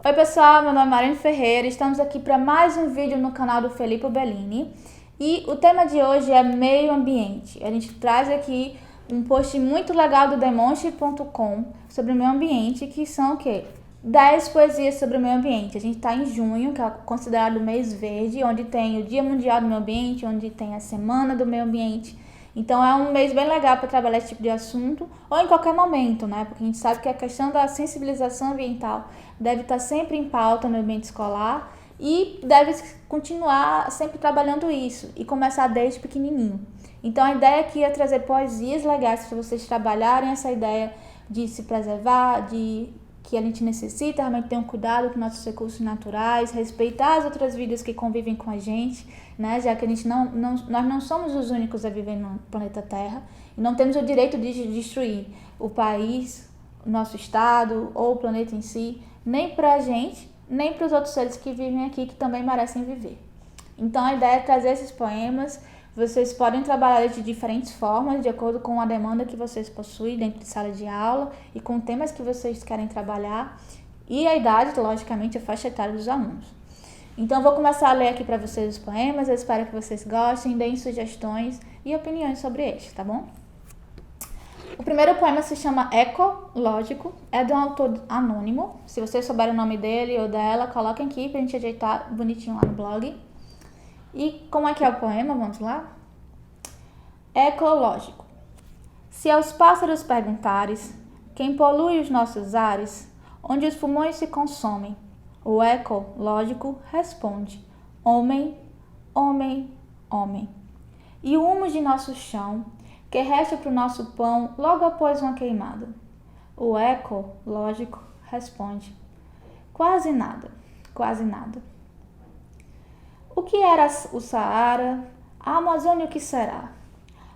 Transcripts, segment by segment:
Oi pessoal, meu nome é Marina Ferreira, estamos aqui para mais um vídeo no canal do Felipe Bellini e o tema de hoje é meio ambiente. A gente traz aqui um post muito legal do Demonstre.com sobre o meio ambiente, que são o quê? 10 poesias sobre o meio ambiente. A gente está em junho, que é considerado o mês verde, onde tem o Dia Mundial do Meio Ambiente, onde tem a Semana do Meio Ambiente. Então é um mês bem legal para trabalhar esse tipo de assunto, ou em qualquer momento, né? Porque a gente sabe que a questão da sensibilização ambiental deve estar sempre em pauta no ambiente escolar e deve continuar sempre trabalhando isso e começar desde pequenininho. Então a ideia aqui é trazer poesias legais para vocês trabalharem essa ideia de se preservar, de que a gente necessita realmente ter um cuidado com nossos recursos naturais, respeitar as outras vidas que convivem com a gente, né? Já que a gente nós não somos os únicos a viver no planeta Terra e não temos o direito de destruir o país, o nosso estado ou o planeta em si, nem para a gente, nem para os outros seres que vivem aqui, que também merecem viver. Então a ideia é trazer esses poemas. Vocês podem trabalhar de diferentes formas, de acordo com a demanda que vocês possuem dentro de sala de aula e com temas que vocês querem trabalhar e a idade, logicamente, a faixa etária dos alunos. Então, eu vou começar a ler aqui para vocês os poemas, eu espero que vocês gostem, deem sugestões e opiniões sobre eles, tá bom? O primeiro poema se chama Ecológico, é de um autor anônimo. Se vocês souberem o nome dele ou dela, coloquem aqui pra gente ajeitar bonitinho lá no blog. E como é que é o poema? Vamos lá? Ecológico. Se aos pássaros perguntares, quem polui os nossos ares, onde os pulmões se consomem, o ecológico responde, homem, homem, homem. E o humus de nosso chão, que resta para o nosso pão logo após uma queimada, o ecológico responde, quase nada, quase nada. O que era o Saara? A Amazônia o que será?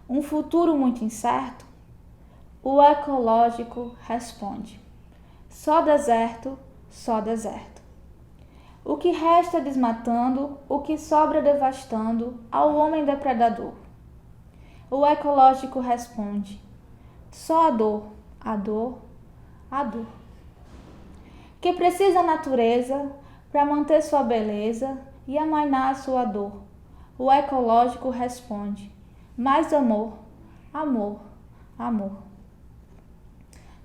Um futuro muito incerto? O ecológico responde: só deserto, só deserto. O que resta desmatando, o que sobra devastando ao homem depredador? O ecológico responde: só a dor, a dor, a dor. Que precisa a natureza para manter sua beleza e amainar a sua dor. O ecológico responde: mais amor, amor, amor.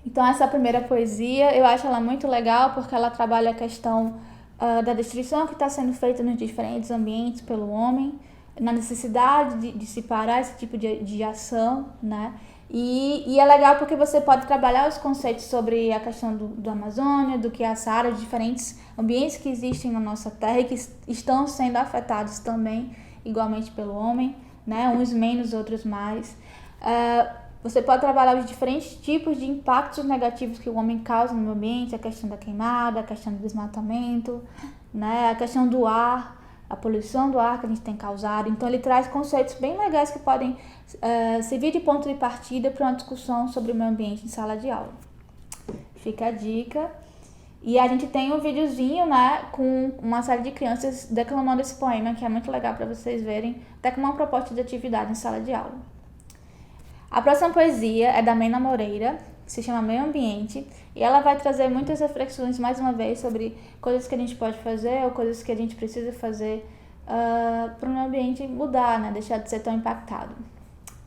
Então essa primeira poesia, eu acho ela muito legal porque ela trabalha a questão da destruição que está sendo feita nos diferentes ambientes pelo homem, na necessidade de se parar esse tipo de ação, né? E é legal porque você pode trabalhar os conceitos sobre a questão do Amazônia, do que é a Saara, de diferentes ambientes que existem na nossa terra e que estão sendo afetados também, igualmente pelo homem, né? Uns menos, outros mais. Você pode trabalhar os diferentes tipos de impactos negativos que o homem causa no ambiente, a questão da queimada, a questão do desmatamento, né? A questão do ar, a poluição do ar que a gente tem causado. Então ele traz conceitos bem legais que podem servir de ponto de partida para uma discussão sobre o meio ambiente em sala de aula. Fica a dica. E a gente tem um videozinho, né, com uma série de crianças declamando esse poema, que é muito legal para vocês verem, até como uma proposta de atividade em sala de aula. A próxima poesia é da Mena Moreira, que se chama Meio Ambiente, e ela vai trazer muitas reflexões, mais uma vez, sobre coisas que a gente pode fazer ou coisas que a gente precisa fazer para o meio ambiente mudar, né? Deixar de ser tão impactado.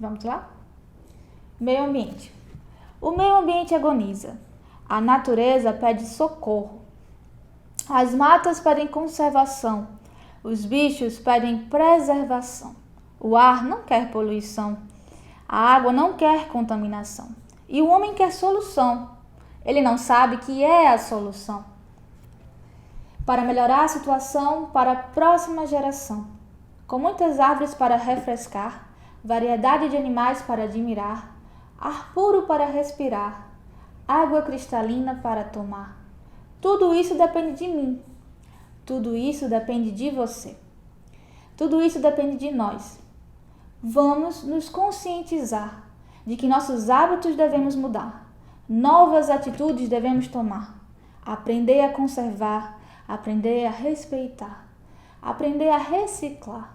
Vamos lá? Meio ambiente. O meio ambiente agoniza. A natureza pede socorro. As matas pedem conservação. Os bichos pedem preservação. O ar não quer poluição. A água não quer contaminação. E o homem quer solução. Ele não sabe que é a solução. Para melhorar a situação para a próxima geração. Com muitas árvores para refrescar, variedade de animais para admirar, ar puro para respirar, água cristalina para tomar. Tudo isso depende de mim. Tudo isso depende de você. Tudo isso depende de nós. Vamos nos conscientizar de que nossos hábitos devemos mudar, novas atitudes devemos tomar, aprender a conservar, aprender a respeitar, aprender a reciclar,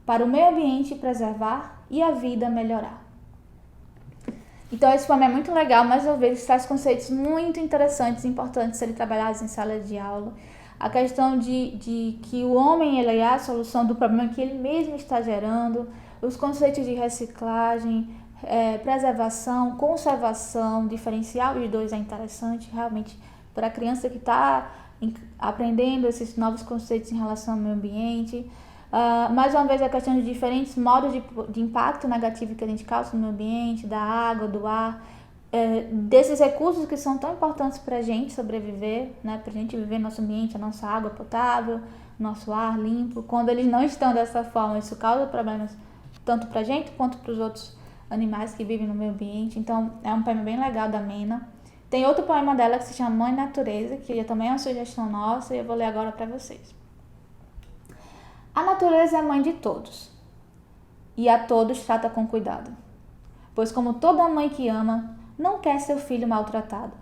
para o meio ambiente preservar e a vida melhorar. Então, esse poema é muito legal, mais uma vez, traz conceitos muito interessantes e importantes serem trabalhados em sala de aula. A questão de que o homem ele é a solução do problema que ele mesmo está gerando, os conceitos de reciclagem, preservação, conservação, diferencial os dois é interessante, realmente, para a criança que está aprendendo esses novos conceitos em relação ao meio ambiente. Mais uma vez, a questão de diferentes modos de impacto negativo que a gente causa no meio ambiente, da água, do ar, desses recursos que são tão importantes para a gente sobreviver, né? Para a gente viver no nosso ambiente, a nossa água potável, nosso ar limpo. Quando eles não estão dessa forma, isso causa problemas tanto para a gente quanto para os outros animais que vivem no meio ambiente. Então, é um poema bem legal da Mena. Tem outro poema dela que se chama Mãe Natureza, que também é uma sugestão nossa e eu vou ler agora para vocês. A natureza é a mãe de todos, e a todos trata com cuidado, pois como toda mãe que ama, não quer seu filho maltratado.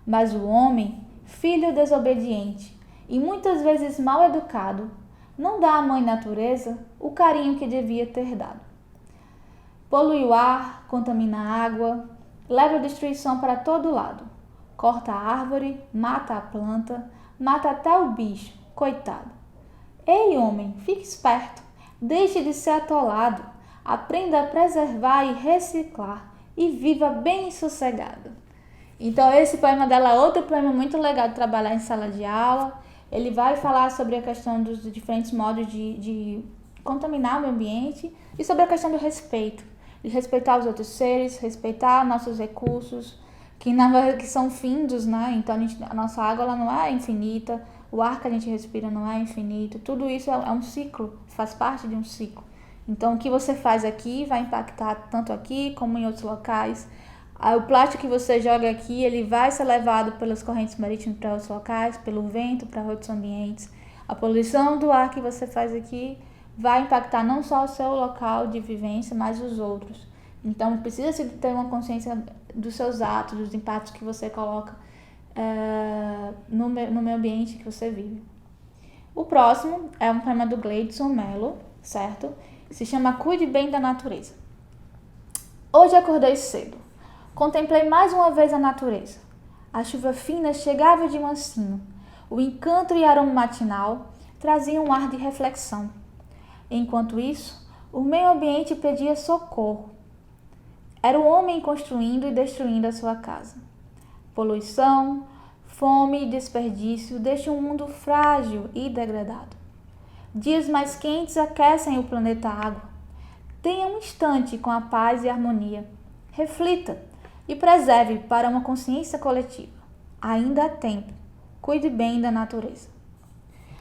Mas o homem, filho desobediente e muitas vezes mal educado, não dá à mãe natureza o carinho que devia ter dado. Polui o ar, contamina a água, leva a destruição para todo lado, corta a árvore, mata a planta, mata até o bicho, coitado. Ei, homem, fique esperto, deixe de ser atolado, aprenda a preservar e reciclar e viva bem sossegado. Então, esse poema dela é outro poema muito legal de trabalhar em sala de aula. Ele vai falar sobre a questão dos diferentes modos de contaminar o meio ambiente e sobre a questão do respeito, de respeitar os outros seres, respeitar nossos recursos, que são findos, né? Então, a nossa água ela não é infinita, o ar que a gente respira não é infinito, tudo isso é um ciclo, faz parte de um ciclo. Então, o que você faz aqui vai impactar tanto aqui como em outros locais. O plástico que você joga aqui, ele vai ser levado pelas correntes marítimas para outros locais, pelo vento para outros ambientes. A poluição do ar que você faz aqui vai impactar não só o seu local de vivência, mas os outros. Então, precisa ter uma consciência dos seus atos, dos impactos que você coloca no meio ambiente que você vive. O próximo é um poema do Gleidson Mello, certo? Se chama Cuide Bem da Natureza. Hoje acordei cedo. Contemplei mais uma vez a natureza. A chuva fina chegava de mansinho. O encanto e aroma matinal traziam um ar de reflexão. Enquanto isso, o meio ambiente pedia socorro. Era o homem construindo e destruindo a sua casa. Poluição, fome e desperdício deixam um mundo frágil e degradado. Dias mais quentes aquecem o planeta água. Tenha um instante com a paz e a harmonia. Reflita e preserve para uma consciência coletiva. Ainda há tempo. Cuide bem da natureza.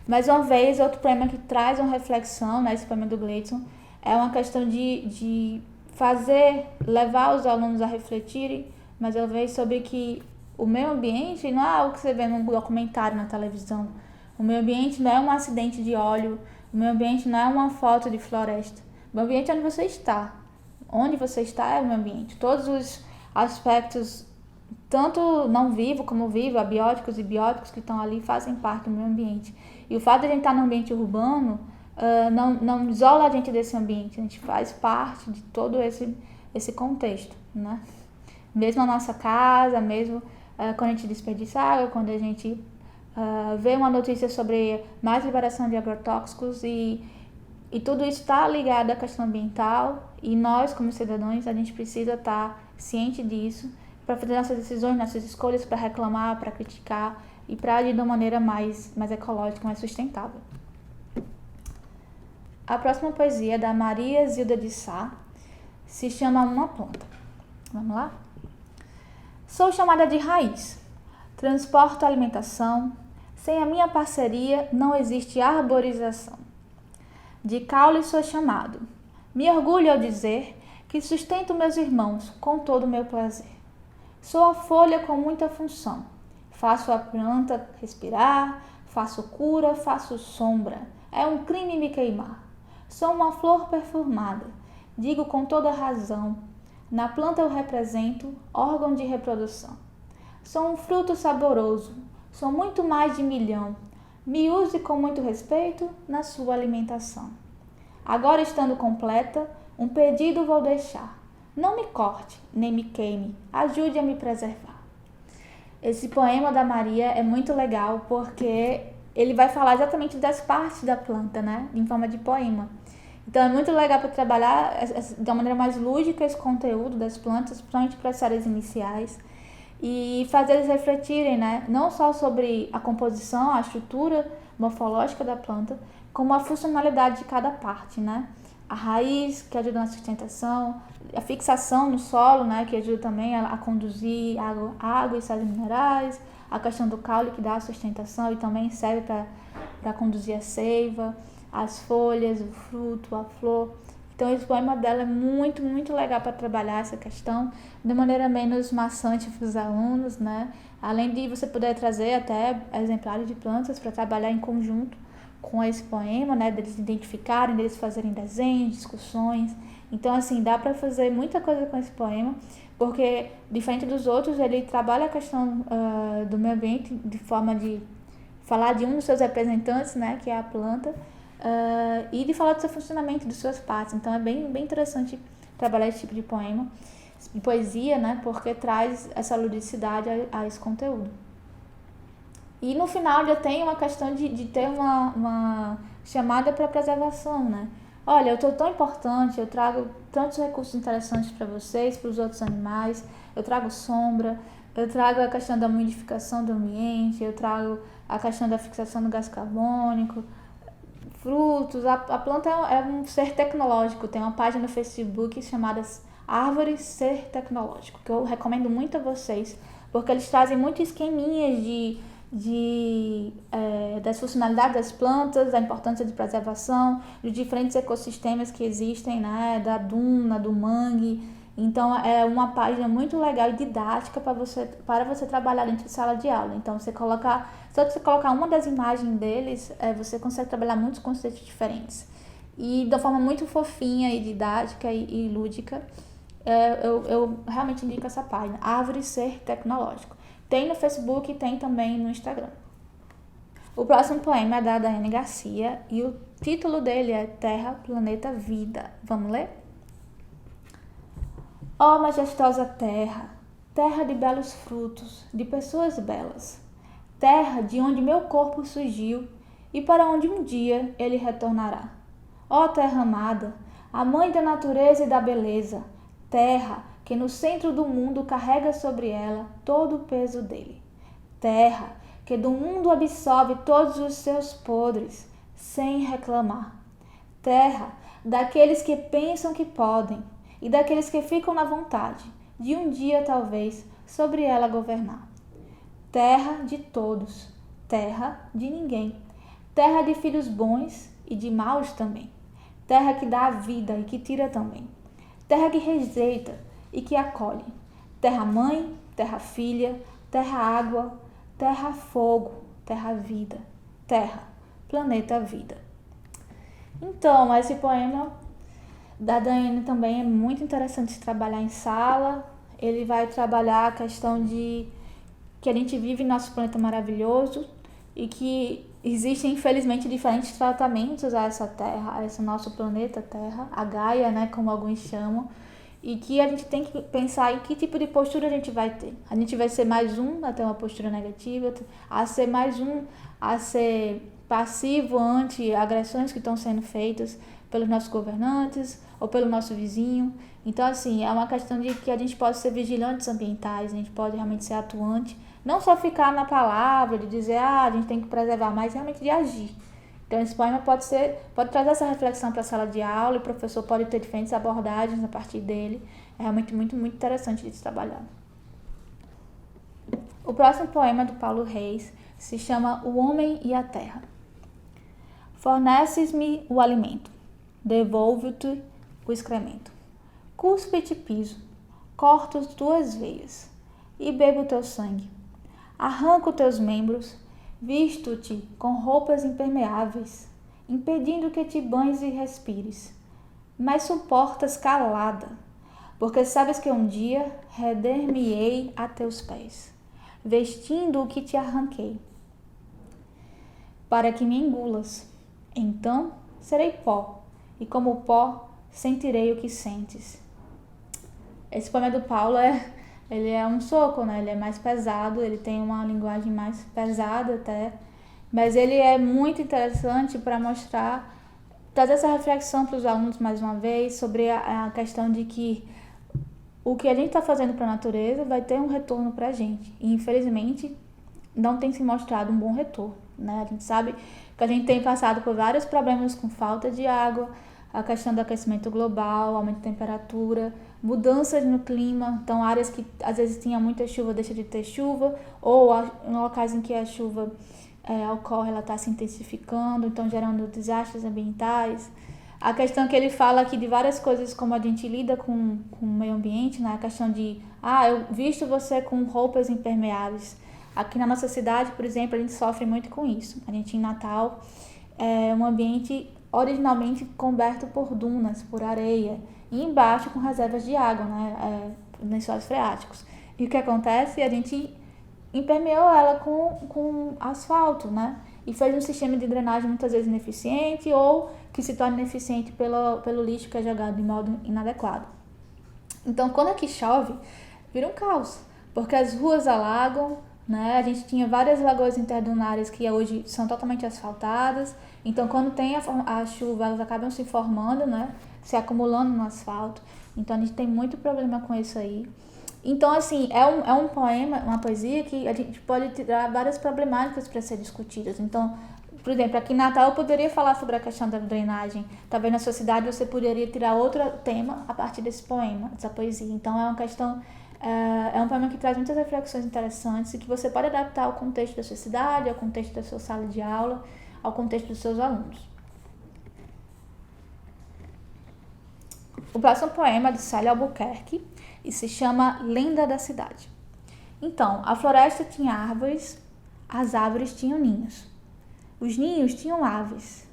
Mais uma vez, outro poema que traz uma reflexão, né, esse poema do Gleidson, é uma questão de levar os alunos a refletirem, mais uma vez, sobre que o meio ambiente não é algo que você vê num documentário na televisão. O meio ambiente não é um acidente de óleo, o meio ambiente não é uma foto de floresta. O meio ambiente é onde você está. Onde você está é o meio ambiente. Todos os aspectos, tanto não vivo como vivo, abióticos e bióticos que estão ali, fazem parte do meio ambiente. E o fato de a gente estar no ambiente urbano não isola a gente desse ambiente. A gente faz parte de todo esse contexto, né? Mesmo a nossa casa, mesmo quando a gente desperdiça água, quando a gente vê uma notícia sobre mais liberação de agrotóxicos e tudo isso está ligado à questão ambiental e nós, como cidadãos, a gente precisa estar ciente disso para fazer nossas decisões, nossas escolhas, para reclamar, para criticar e para agir de uma maneira mais ecológica, mais sustentável. A próxima poesia é da Maria Zilda de Sá, se chama Uma Planta. Vamos lá? Sou chamada de raiz, transporto alimentação, sem a minha parceria não existe arborização. De caule sou chamado, me orgulho ao dizer que sustento meus irmãos com todo o meu prazer. Sou a folha com muita função, faço a planta respirar, faço cura, faço sombra, é um crime me queimar. Sou uma flor perfumada, digo com toda razão, na planta eu represento órgão de reprodução. Sou um fruto saboroso, sou muito mais de 1.000.000. Me use com muito respeito na sua alimentação. Agora estando completa, um pedido vou deixar. Não me corte, nem me queime, ajude a me preservar. Esse poema da Maria é muito legal porque ele vai falar exatamente das partes da planta, né? Em forma de poema. Então é muito legal para trabalhar de uma maneira mais lúdica esse conteúdo das plantas, principalmente para as séries iniciais, e fazer eles refletirem, né? Não só sobre a composição, a estrutura morfológica da planta, como a funcionalidade de cada parte, né? A raiz, que ajuda na sustentação, a fixação no solo, né? Que ajuda também a conduzir água e sais minerais, a questão do caule, que dá a sustentação e também serve para conduzir a seiva, as folhas, o fruto, a flor. Então esse poema dela é muito, muito legal para trabalhar essa questão de maneira menos maçante para os alunos, né? Além de você poder trazer até exemplares de plantas para trabalhar em conjunto com esse poema, né? Deles identificarem, deles fazerem desenhos, discussões. Então, assim, dá para fazer muita coisa com esse poema, porque, diferente dos outros, ele trabalha a questão do meio ambiente de forma de falar de um dos seus representantes, né? Que é a planta, e de falar do seu funcionamento, das suas partes. Então é bem, bem interessante trabalhar esse tipo de poema, de poesia, né? Porque traz essa ludicidade a esse conteúdo. E no final já tem uma questão de ter uma chamada para preservação, né? Olha, eu estou tão importante, eu trago tantos recursos interessantes para vocês, para os outros animais, eu trago sombra, eu trago a questão da umidificação do ambiente, eu trago a questão da fixação do gás carbônico, frutos. A planta é um ser tecnológico. Tem uma página no Facebook chamada Árvores Ser Tecnológico, que eu recomendo muito a vocês, porque eles trazem muito esqueminhas das funcionalidades das plantas, da importância de preservação, dos diferentes ecossistemas que existem, né, da duna, do mangue. Então é uma página muito legal e didática para você trabalhar dentro de sala de aula. Então só você colocar uma das imagens deles, você consegue trabalhar muitos conceitos diferentes. E de uma forma muito fofinha e didática e lúdica, eu realmente indico essa página, Árvore Ser Tecnológico. Tem no Facebook e tem também no Instagram. O próximo poema é da Daiane Garcia e o título dele é Terra, Planeta, Vida. Vamos ler? Ó majestosa terra, terra de belos frutos, de pessoas belas, terra de onde meu corpo surgiu e para onde um dia ele retornará. Ó terra amada, a mãe da natureza e da beleza, terra que no centro do mundo carrega sobre ela todo o peso dele, terra que do mundo absorve todos os seus podres, sem reclamar, terra daqueles que pensam que podem, e daqueles que ficam na vontade de um dia talvez sobre ela governar. Terra de todos, terra de ninguém, terra de filhos bons e de maus também, terra que dá a vida e que tira também, terra que rejeita e que acolhe, terra mãe, terra filha, terra água, terra fogo, terra vida, terra, planeta vida. Então, esse poema da Daiane também é muito interessante de trabalhar em sala. Ele vai trabalhar a questão de que a gente vive em nosso planeta maravilhoso e que existem, infelizmente, diferentes tratamentos a essa Terra, a esse nosso planeta Terra, a Gaia, né, como alguns chamam, e que a gente tem que pensar em que tipo de postura a gente vai ter. A gente vai ser mais um a ter uma postura negativa, a ser mais um a ser passivo ante agressões que estão sendo feitas pelos nossos governantes ou pelo nosso vizinho. Então, assim, é uma questão de que a gente pode ser vigilantes ambientais, a gente pode realmente ser atuante, não só ficar na palavra, de dizer, a gente tem que preservar, mas realmente de agir. Então, esse poema pode trazer essa reflexão para a sala de aula e o professor pode ter diferentes abordagens a partir dele. É realmente muito, muito interessante de se trabalhar. O próximo poema é do Paulo Reis, se chama O Homem e a Terra. Forneces-me o alimento, devolvo-te o excremento. Cuspo e te piso, corto tuas veias e bebo teu sangue. Arranco teus membros, visto-te com roupas impermeáveis, impedindo que te banhes e respires. Mas suportas calada, porque sabes que um dia render-me-ei a teus pés, vestindo o que te arranquei, para que me engulas. Então serei pó, e como pó sentirei o que sentes. Esse poema do Paulo ele é um soco, né? Ele é mais pesado, ele tem uma linguagem mais pesada até, mas ele é muito interessante para mostrar, trazer essa reflexão para os alunos mais uma vez sobre a questão de que o que a gente está fazendo para a natureza vai ter um retorno para a gente. E infelizmente não tem se mostrado um bom retorno, né? A gente sabe que a gente tem passado por vários problemas com falta de água, a questão do aquecimento global, aumento de temperatura, mudanças no clima, então áreas que às vezes tinha muita chuva deixa de ter chuva, ou em locais em que a chuva ocorre, ela está se intensificando, então gerando desastres ambientais. A questão que ele fala aqui de várias coisas, como a gente lida com o meio ambiente, né? A questão de, eu visto você com roupas impermeáveis. Aqui na nossa cidade, por exemplo, a gente sofre muito com isso. A gente em Natal é um ambiente originalmente coberto por dunas, por areia, e embaixo com reservas de água, né? Lençóis freáticos. E o que acontece? A gente impermeou ela com asfalto, né? E fez um sistema de drenagem muitas vezes ineficiente ou que se torna ineficiente pelo lixo que é jogado de modo inadequado. Então, quando aqui chove, vira um caos, porque as ruas alagam, né? A gente tinha várias lagoas interdunárias que hoje são totalmente asfaltadas, então quando tem a chuva, elas acabam se formando, né? Se acumulando no asfalto, então a gente tem muito problema com isso aí. Então, assim, é um poema, uma poesia que a gente pode tirar várias problemáticas para ser discutidas. Então, por exemplo, aqui em Natal eu poderia falar sobre a questão da drenagem. Talvez na sua cidade você poderia tirar outro tema a partir desse poema, dessa poesia. Então, é uma questão, é um poema que traz muitas reflexões interessantes e que você pode adaptar ao contexto da sua cidade, ao contexto da sua sala de aula, ao contexto dos seus alunos. O próximo poema é de Célia Albuquerque e se chama Lenda da Cidade. Então, a floresta tinha árvores, as árvores tinham ninhos. Os ninhos tinham aves,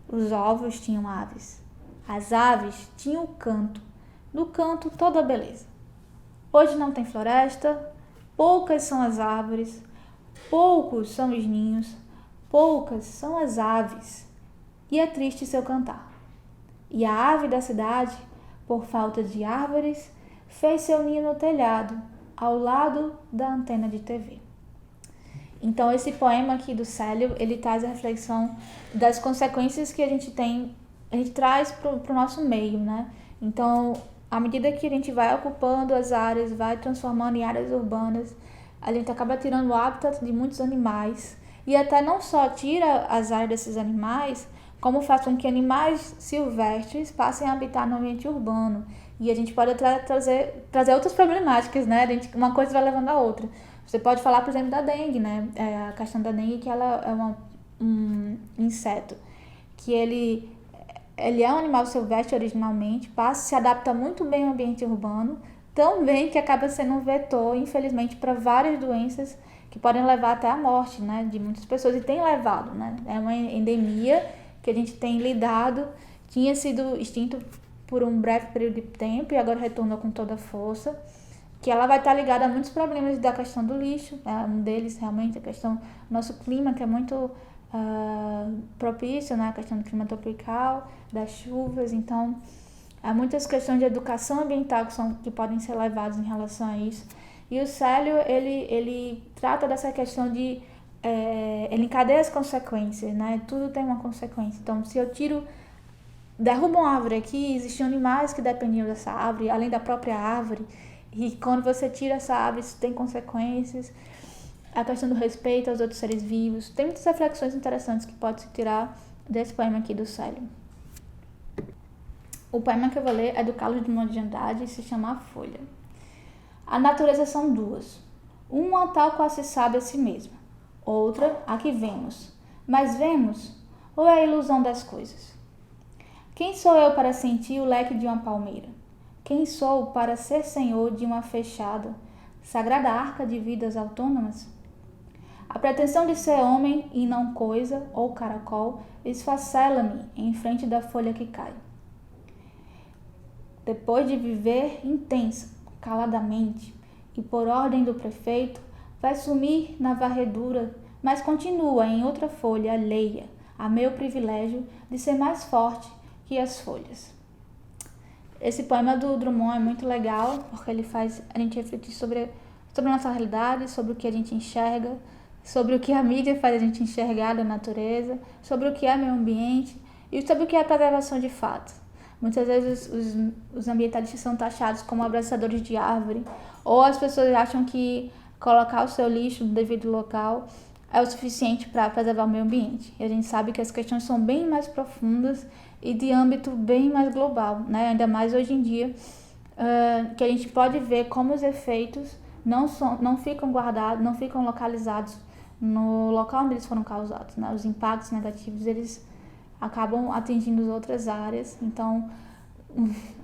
os ovos tinham aves. As aves tinham o canto, no canto toda a beleza. Hoje não tem floresta, poucas são as árvores, poucos são os ninhos, poucas são as aves, e é triste seu cantar. E a ave da cidade, por falta de árvores, fez seu ninho no telhado, ao lado da antena de TV. Então, esse poema aqui do Célio, ele traz a reflexão das consequências que a gente traz para o nosso meio, né? Então, à medida que a gente vai ocupando as áreas, vai transformando em áreas urbanas, a gente acaba tirando o hábitat de muitos animais, e até não só tira as áreas desses animais, como faz com que animais silvestres passem a habitar no ambiente urbano. E a gente pode trazer outras problemáticas, né? Uma coisa vai levando a outra. Você pode falar, por exemplo, da dengue, né? A questão da dengue, que ela é um inseto, que ele é um animal silvestre originalmente, se adapta muito bem ao ambiente urbano, tão bem que acaba sendo um vetor, infelizmente, para várias doenças que podem levar até a morte, né? De muitas pessoas, e tem levado, né? É uma endemia que a gente tem lidado, tinha sido extinto por um breve período de tempo e agora retorna com toda a força, que ela vai estar ligada a muitos problemas da questão do lixo, né? Um deles realmente a questão do nosso clima, que é muito propício, né? A questão do clima tropical, das chuvas, então há muitas questões de educação ambiental que podem ser levadas em relação a isso. E o Célio, ele trata dessa questão de ele encadeia as consequências, né? Tudo tem uma consequência. Então, se eu derrubo uma árvore aqui, existiam animais que dependiam dessa árvore, além da própria árvore, e quando você tira essa árvore, isso tem consequências. A questão do respeito aos outros seres vivos. Tem muitas reflexões interessantes que pode se tirar desse poema aqui do Célio. O poema que eu vou ler é do Carlos Drummond de Andrade e se chama A Folha. A natureza são duas. Uma tal qual se sabe a si mesma. Outra, a que vemos. Mas vemos ou é a ilusão das coisas? Quem sou eu para sentir o leque de uma palmeira? Quem sou para ser senhor de uma fechada, sagrada arca de vidas autônomas? A pretensão de ser homem e não coisa ou caracol esfacela-me em frente da folha que cai. Depois de viver intensa, caladamente, e por ordem do prefeito, vai sumir na varredura, mas continua em outra folha alheia a meu privilégio de ser mais forte que as folhas. Esse poema do Drummond é muito legal, porque ele faz a gente refletir sobre a nossa realidade, sobre o que a gente enxerga, sobre o que a mídia faz a gente enxergar da natureza, sobre o que é meio ambiente e sobre o que é preservação de fato. Muitas vezes os ambientalistas são taxados como abraçadores de árvore, ou as pessoas acham que colocar o seu lixo no devido local é o suficiente para preservar o meio ambiente. E a gente sabe que as questões são bem mais profundas e de âmbito bem mais global, né? Ainda mais hoje em dia, que a gente pode ver como os efeitos não ficam guardados, não ficam localizados no local onde eles foram causados, né? Os impactos negativos, eles acabam atingindo outras áreas. Então,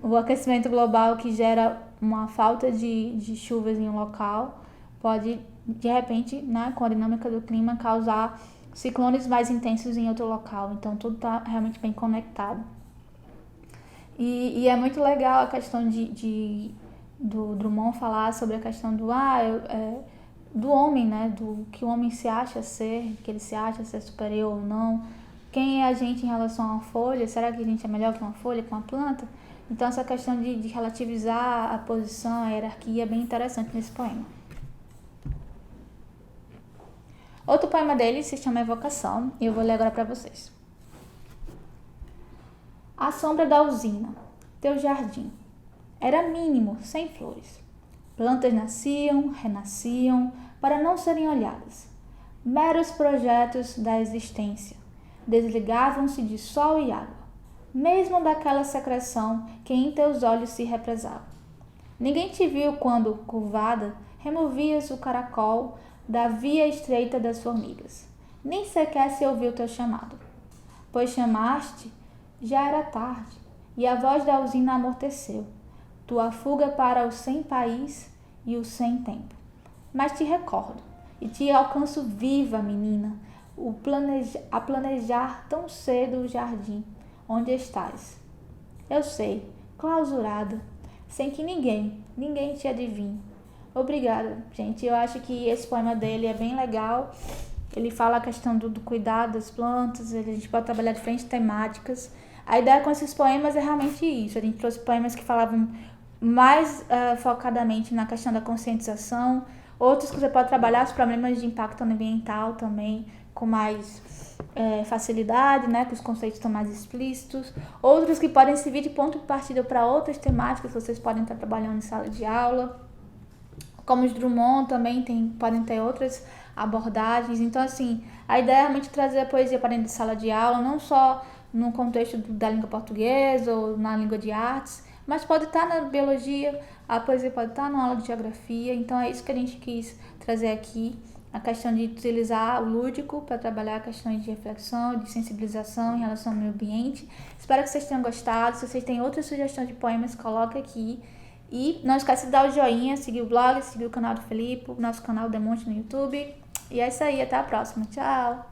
o aquecimento global que gera uma falta de chuvas em um local pode, de repente, né, com a dinâmica do clima, causar ciclones mais intensos em outro local. Então, tudo está realmente bem conectado. E é muito legal a questão do Drummond falar sobre a questão do homem, né? Do que o homem se acha ser, que ele se acha ser superior ou não. Quem é a gente em relação a uma folha? Será que a gente é melhor que uma folha, que uma planta? Então, essa questão de relativizar a posição, a hierarquia é bem interessante nesse poema. Outro poema dele se chama Evocação, e eu vou ler agora para vocês. A sombra da usina, teu jardim, era mínimo, sem flores. Plantas nasciam, renasciam, para não serem olhadas. Meros projetos da existência. Desligavam-se de sol e água, mesmo daquela secreção que em teus olhos se represava. Ninguém te viu quando, curvada, removias o caracol da via estreita das formigas. Nem sequer se ouviu teu chamado. Pois chamaste, já era tarde, e a voz da usina amorteceu. Tua fuga para o sem país e o sem tempo. Mas te recordo, e te alcanço viva, menina, a planejar tão cedo o jardim, onde estás. Eu sei, clausurada, sem que ninguém te adivinhe. Obrigada, gente. Eu acho que esse poema dele é bem legal. Ele fala a questão do cuidado das plantas, a gente pode trabalhar diferentes temáticas. A ideia com esses poemas é realmente isso. A gente trouxe poemas que falavam mais focadamente na questão da conscientização, outros que você pode trabalhar os problemas de impacto ambiental também com mais facilidade, né, que os conceitos estão mais explícitos, outros que podem servir de ponto de partida para outras temáticas que vocês podem estar trabalhando em sala de aula, como os Drummond também podem ter outras abordagens. Então, assim, a ideia é realmente trazer a poesia para dentro de sala de aula, não só no contexto da língua portuguesa ou na língua de artes, mas pode estar na biologia, a poesia pode estar na aula de geografia. Então é isso que a gente quis trazer aqui, a questão de utilizar o lúdico para trabalhar questões de reflexão, de sensibilização em relação ao meio ambiente. Espero que vocês tenham gostado. Se vocês têm outras sugestões de poemas, coloque aqui. E não esquece de dar o joinha, seguir o blog, seguir o canal do Felipe, o nosso canal Demonte no YouTube. E é isso aí, até a próxima. Tchau!